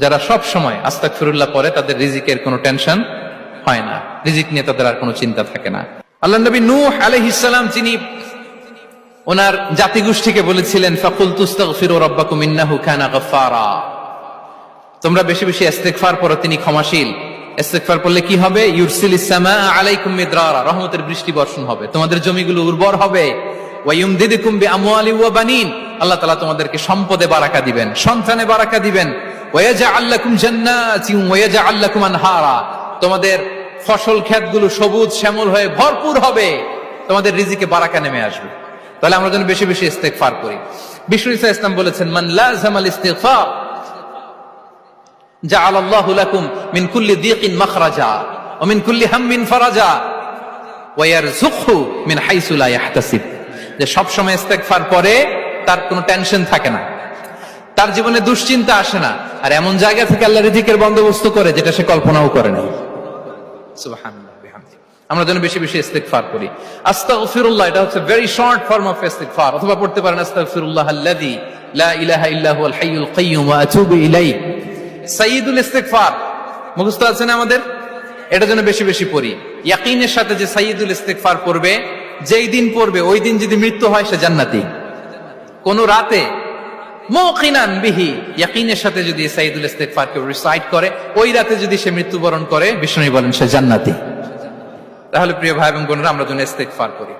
যারা সব সময় আস্তাগফিরুল্লাহ পড়ে তাদের রিজিকের কোনো টেনশন হয় না, রিজিক নিয়ে তাদের আর কোনো চিন্তা থাকে না। আল্লাহ নবী নূহ আলাইহিস সালাম যিনি ওনার জাতিগোষ্ঠীকে বলেছিলেন ফাকুলতু আস্তাগফিরু রাব্বাকুম ইন্নাহু কানা গাফফারা, তোমরা বেশি বেশি ইস্তেগফার পড়ো, তিনি ক্ষমাশীল। ইস্তেগফার পড়লে কি হবে? ইউরসিলিস সামা আলাইকুম মিদরারা, রহমতের বৃষ্টি বর্ষণ হবে, তোমাদের জমিগুলো উর্বর হবে। ওয়া ইউমদিদুকুম বিআমওয়ালি ওয়া বানিন, আল্লাহ তাআলা তোমাদেরকে সম্পদে বারাকা দিবেন, সন্তানে বারাকা দিবেন। ওয়া ইয়াজআল লাকুম জান্নাতিন ওয়া ইয়াজআল লাকুম আনহারা, তোমাদের ফসল ক্ষেতগুলো সবুজ শ্যামল হয়ে ভরপুর হবে, তোমাদের রিজিকে বারাকা নেমে আসবে। তাহলে আমরা যেন বেশি বেশি ইস্তেগফার করি। বিষ্ণু ঈসা ইসলাম বলেছেন মান লাযামাল ইস্তিগফার জাআলাল্লাহু লাকুম মিন কুল্লি দিকিন মাখরাজা ওয়া মিন কুল্লি হাম্মিন ফারাজা ওয়া ইয়ারযুকহু মিন হাইসু লা ইয়াহতাসিব, যে সব সময় ইস্তেগফার পড়ে তার কোনো টেনশন থাকে না, তার জীবনে দুশ্চিন্তা আসে না, আর এমন জায়গা থেকে আল্লাহ রিজিকের বন্দোবস্ত করে যেটা সে কল্পনাও করে নাই। সুবহানাল্লাহ বিহামদি। আমরা যেন বেশি বেশি ইস্তেগফার করি। আস্তাগফিরুল্লাহ এটা হচ্ছে ভেরি শর্ট ফর্ম অফ ইস্তেগফার, অথবা পড়তে পারেন আস্তাগফিরুল্লাহ আল্লাযী লা ইলাহা ইল্লা হুয়াল হাইয়ুল কাইয়্যুম ওয়া আতুবু ইলাইহি। সাইয়্যিদুল ইস্তেগফার মুখস্থ আছে না আমাদের? এটা যেন বেশি বেশি পড়ি। ইয়াকিনের সাথে যে সাইয়্যিদুল ইস্তেগফার পড়বে, যেই দিন পড়বে ওই দিন যদি মৃত্যু হয় সে জান্নাতি। কোন রাতে মুকিনান বিহি, ইয়াকিনের সাথে যদি সাইয়্যিদুল ইস্তেগফার কে রিসাইট করে, ওই রাতে যদি সে মৃত্যুবরণ করে, বিষ্ণু বলেন সে জান্নাতি। তাহলে প্রিয় ভাই এবং বোনেরা, আমরা যেন ইস্তেগফার করি।